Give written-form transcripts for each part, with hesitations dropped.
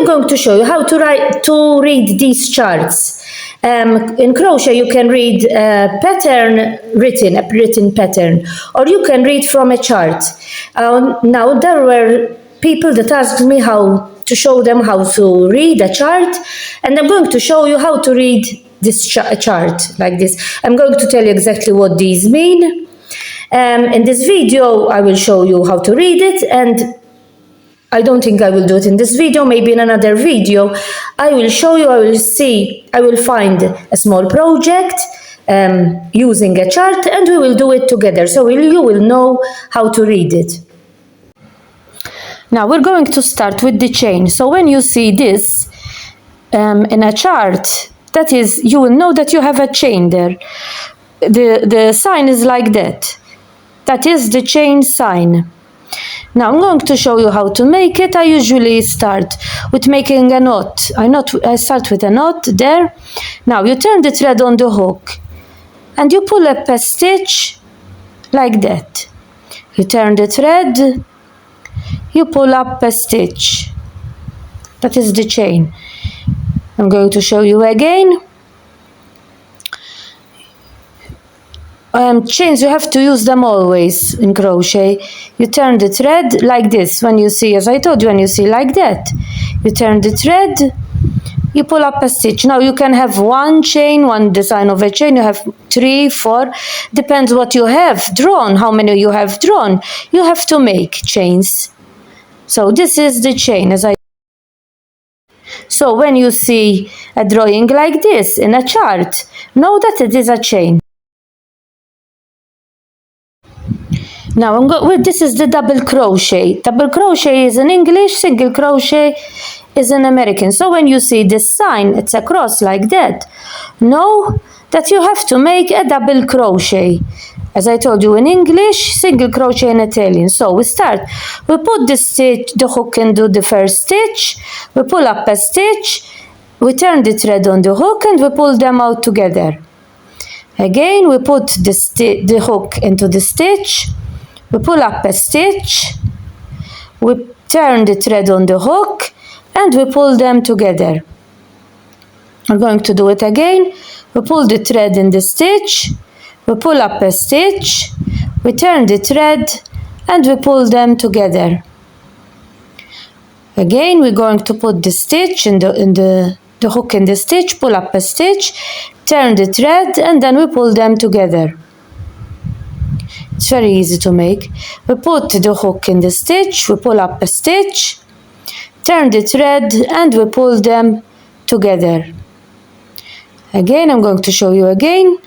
I'm going to show you how to read these charts. In crochet, you can read a pattern a written pattern, or you can read from a chart. Now, there were people that asked me how to show them how to read a chart, and I'm going to show you how to read this chart like this. I'm going to tell you exactly what these mean. In this video, I will show you how to read it, and I don't think I will do it in this video, maybe in another video. I will show you, I will find a small project using a chart, and we will do it together, so you will know how to read it. Now we're going to start with the chain. So when you see this in a chart, that is, you will know that you have a chain there. The sign is like that. That is the chain sign. Now I'm going to show you how to make it. I usually start with making a knot. I start with a knot there. Now you turn the thread on the hook and you pull up a stitch like that. You turn the thread, you pull up a stitch. That is the chain. I'm going to show you again. Chains, you have to use them always in crochet. You turn the thread like this. When you see, as I told you, when you see like that, you turn the thread, you pull up a stitch. Now you can have one chain, one design of a chain. You have 3, 4, depends what you have drawn, how many you have drawn. You have to make chains. So this is the chain. So when you see a drawing like this in a chart, know that it is a chain. Now this is the double crochet. Double crochet is in English, single crochet is in American. So when you see this sign, it's a cross like that, know that you have to make a double crochet. As I told you in English, single crochet in Italian. So we start, we put the hook into the first stitch, we pull up a stitch, we turn the thread on the hook and we pull them out together. Again, we put the hook into the stitch, we pull up a stitch, we turn the thread on the hook and we pull them together. We're going to do it again. We pull the thread in the stitch, we pull up a stitch, we turn the thread and we pull them together. Again, we're going to put the stitch in the hook in the stitch, pull up a stitch, turn the thread and then we pull them together. It's very easy to make. We put the hook in the stitch, we pull up a stitch, turn the thread and we pull them together. Again, I'm going to show you again.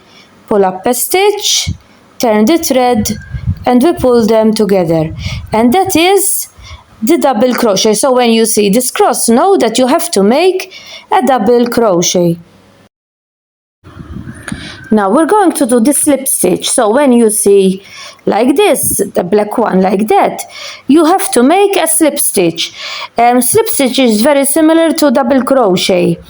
Pull up a stitch, turn the thread and we pull them together. And that is the double crochet. So when you see this cross, know that you have to make a double crochet. Now we're going to do the slip stitch. So when you see like this, the black one like that, you have to make a slip stitch. Slip stitch is very similar to double crochet.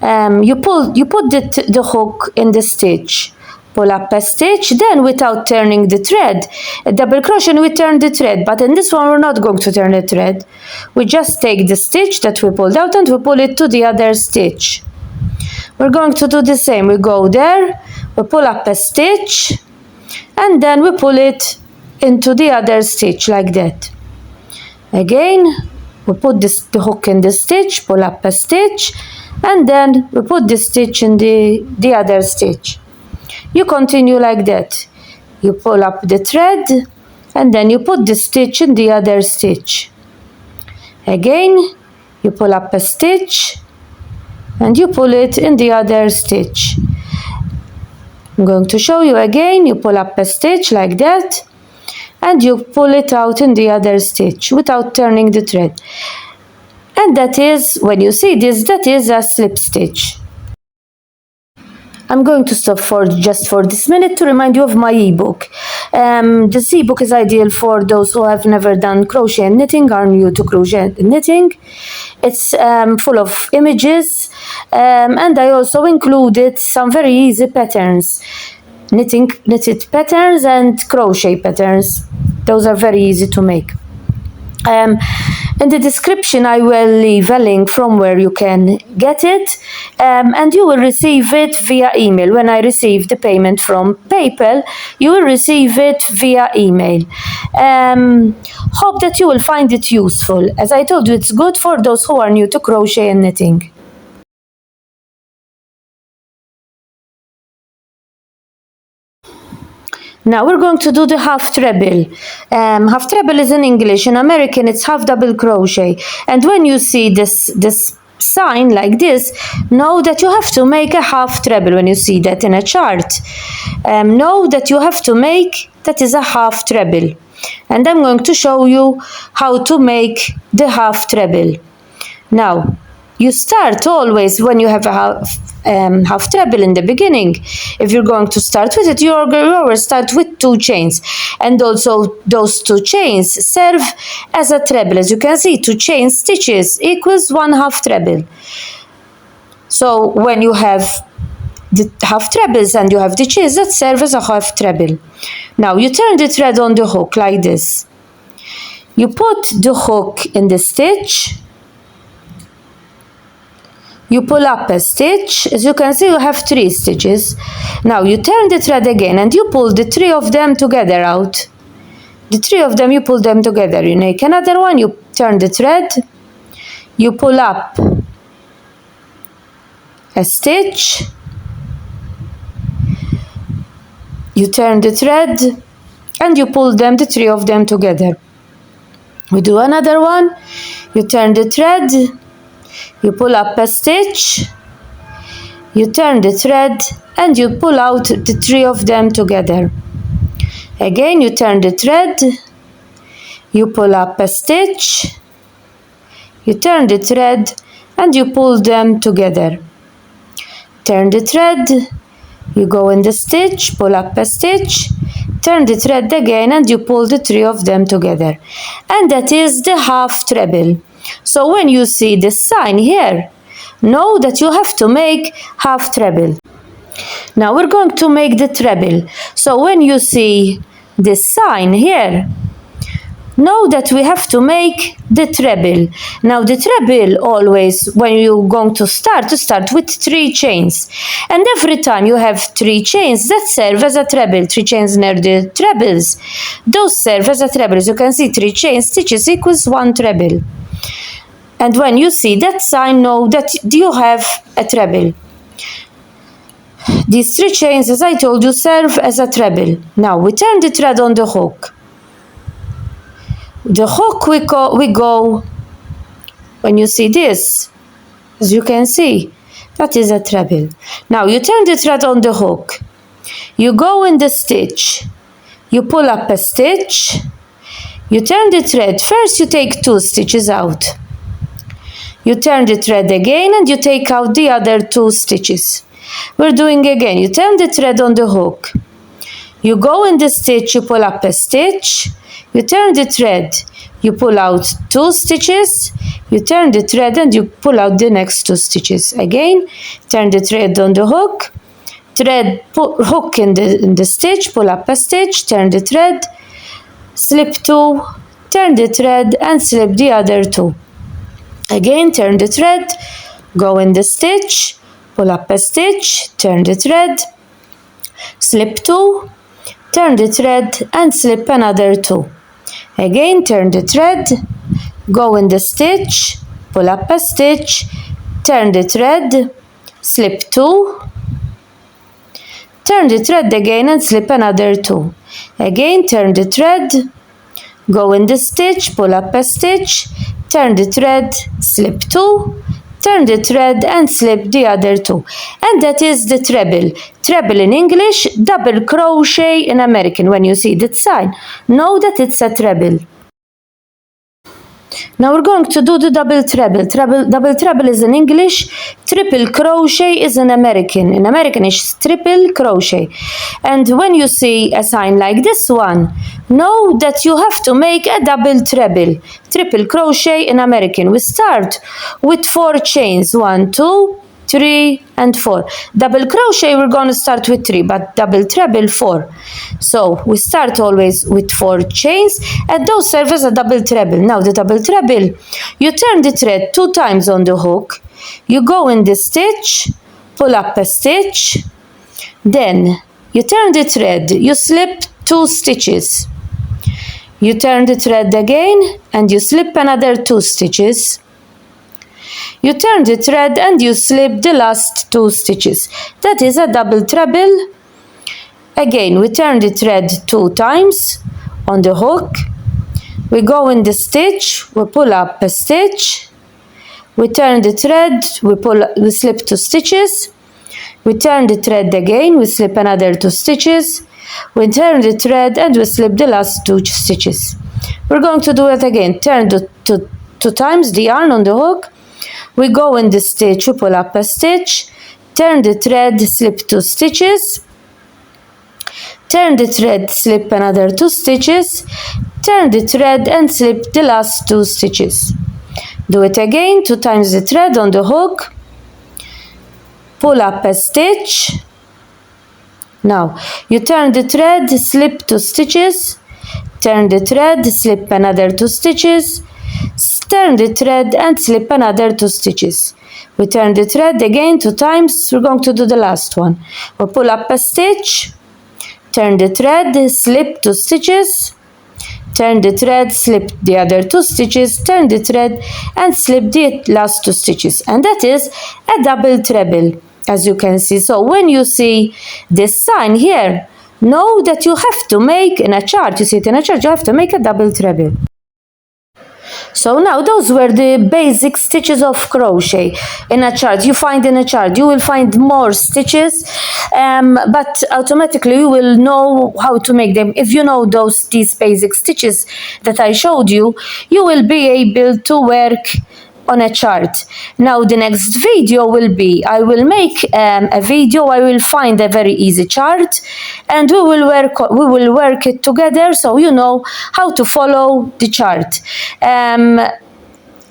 You put the hook in the stitch, pull up a stitch, then without turning the thread, a double crochet we turn the thread, but in this one we're not going to turn the thread. We just take the stitch that we pulled out and we pull it to the other stitch. We're going to do the same. We go there, we pull up a stitch and then we pull it into the other stitch like that. Again, we put the hook in the stitch, pull up a stitch and then we put the stitch in the other stitch. You continue like that. You pull up the thread and then you put the stitch in the other stitch. Again, you pull up a stitch and you pull it in the other stitch. I'm going to show you again. You pull up a stitch like that and you pull it out in the other stitch without turning the thread. And that is, when you see this, that is a slip stitch. I'm going to stop just for this minute to remind you of my ebook. This ebook is ideal for those who have never done crochet and knitting, are new to crochet and knitting. It's full of images, and I also included some very easy patterns, knitted patterns and crochet patterns. Those are very easy to make. In the description, I will leave a link from where you can get it, and you will receive it via email. When I receive the payment from PayPal, you will receive it via email. Hope that you will find it useful. As I told you, it's good for those who are new to crochet and knitting. Now we're going to do the half treble. Half treble is in English. In American, it's half double crochet. And when you see this sign like this, know that you have to make a half treble. When you see that in a chart, know that you have to make that is a half treble. And I'm going to show you how to make the half treble. Now, you start always when you have a half treble in the beginning. If you're going to start with it, you always start with 2 chains, and also those 2 chains serve as a treble. As you can see, 2 chain stitches equals 1 half treble. So when you have the half trebles and you have the chains that serve as a half treble. Now you turn the thread on the hook like this. You put the hook in the stitch. You pull up a stitch. As you can see, you have 3 stitches. Now you turn the thread again and you pull the 3 of them together out. The 3 of them, you pull them together. You make another one, you turn the thread, you pull up a stitch, you turn the thread, and you pull them, the 3 of them together. We do another one, you turn the thread, you pull up a stitch, you turn the thread, and you pull out the 3 of them together. Again, you turn the thread, you pull up a stitch, you turn the thread, and you pull them together. Turn the thread, you go in the stitch, pull up a stitch, turn the thread again, and you pull the 3 of them together. And that is the half treble. So when you see this sign here, know that you have to make half treble. Now we're going to make the treble. So when you see this sign here, know that we have to make the treble. Now the treble always, when you're going to start with 3 chains. And every time you have 3 chains that serve as a treble, 3 chains near the trebles, those serve as a treble. As you can see, 3 chain stitches equals 1 treble. And when you see that sign, know that you have a treble. These 3 chains, as I told you, serve as a treble. Now we turn the thread on the hook. The hook we go, when you see this, as you can see, that is a treble. Now you turn the thread on the hook. You go in the stitch. You pull up a stitch. You turn the thread. First you take 2 stitches out. You turn the thread again and you take out the other 2 stitches. We're doing again. You turn the thread on the hook. You go in the stitch, you pull up a stitch. You turn the thread, you pull out 2 stitches. You turn the thread and you pull out the next 2 stitches. Again, turn the thread on the hook. Hook in the stitch, pull up a stitch, turn the thread, slip 2, turn the thread and slip the other 2. Again, turn the thread, go in the stitch, pull up a stitch, turn the thread, slip 2, turn the thread and slip another 2. Again, turn the thread, go in the stitch, pull up a stitch, turn the thread, slip 2, turn the thread again and slip another 2. Again, turn the thread, go in the stitch, pull up a stitch, turn the thread, slip 2, turn the thread and slip the other 2. And that is the treble. Treble in English, double crochet in American. When you see that sign, know that it's a treble. Now we're going to do the double treble. Double treble is in English, triple crochet is in American. In American it's triple crochet. And when you see a sign like this one, know that you have to make a double treble. Triple crochet in American. We start with 4 chains. 1, 2, 3 and 4. Double crochet, we're going to start with 3, but double treble 4. So we start always with 4 chains, and those serve as a double treble. Now the double treble, you turn the thread 2 times on the hook, you go in the stitch, pull up a stitch, then you turn the thread, you slip 2 stitches, you turn the thread again and you slip another 2 stitches, you turn the thread and you slip the last 2 stitches. That is a double treble. Again, we turn the thread 2 times on the hook, we go in the stitch, we pull up a stitch, we turn the thread, we slip 2 stitches, we turn the thread again, we slip another 2 stitches, we turn the thread and we slip the last 2 stitches. We're going to do it again. Turn 2 times the yarn on the hook, we go in the stitch, we pull up a stitch, turn the thread, slip 2 stitches, turn the thread, slip another 2 stitches, turn the thread and slip the last 2 stitches. Do it again, 2 times the thread on the hook, pull up a stitch. Now you turn the thread, slip 2 stitches, turn the thread, slip another 2 stitches, turn the thread and slip another 2 stitches. We turn the thread again 2 times, we're going to do the last one. We pull up a stitch, turn the thread, slip 2 stitches, turn the thread, slip the other 2 stitches, turn the thread and slip the last 2 stitches, and that is a double treble, as you can see. So when you see this sign here, know that you have to make in a chart, you see it in a chart, you have to make a double treble. So now those were the basic stitches of crochet in a chart. You find in a chart, you will find more stitches, but automatically you will know how to make them. If you know these basic stitches that I showed you, you will be able to work on a chart. Now the next video will be, I will make a video, I will find a very easy chart and we will work it together so you know how to follow the chart.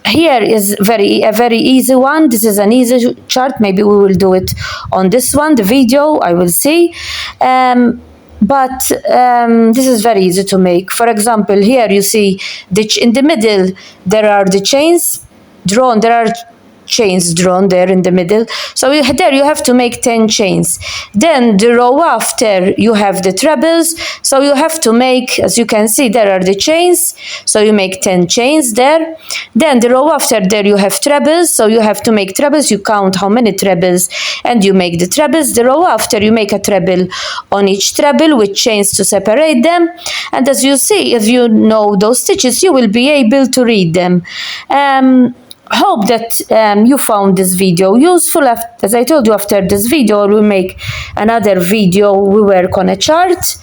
Here is a very easy one. This is an easy chart. Maybe we will do it on this one, the video, I will see. But this is very easy to make. For example, here you see in the middle there are the chains drawn, there are chains drawn there in the middle, so there you have to make 10 chains. Then the row after you have the trebles, so you have to make, as you can see, there are the chains, so you make 10 chains there. Then the row after there you have trebles, so you have to make trebles, you count how many trebles and you make the trebles. The row after you make a treble on each treble with chains to separate them, and as you see, if you know those stitches, you will be able to read them. Hope that you found this video useful. As I told you, after this video we'll make another video, we work on a chart,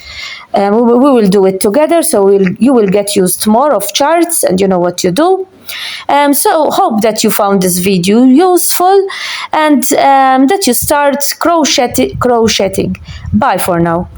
we will do it together, so you will get used more of charts and you know what you do. So hope that you found this video useful and that you start crocheting. Bye for now.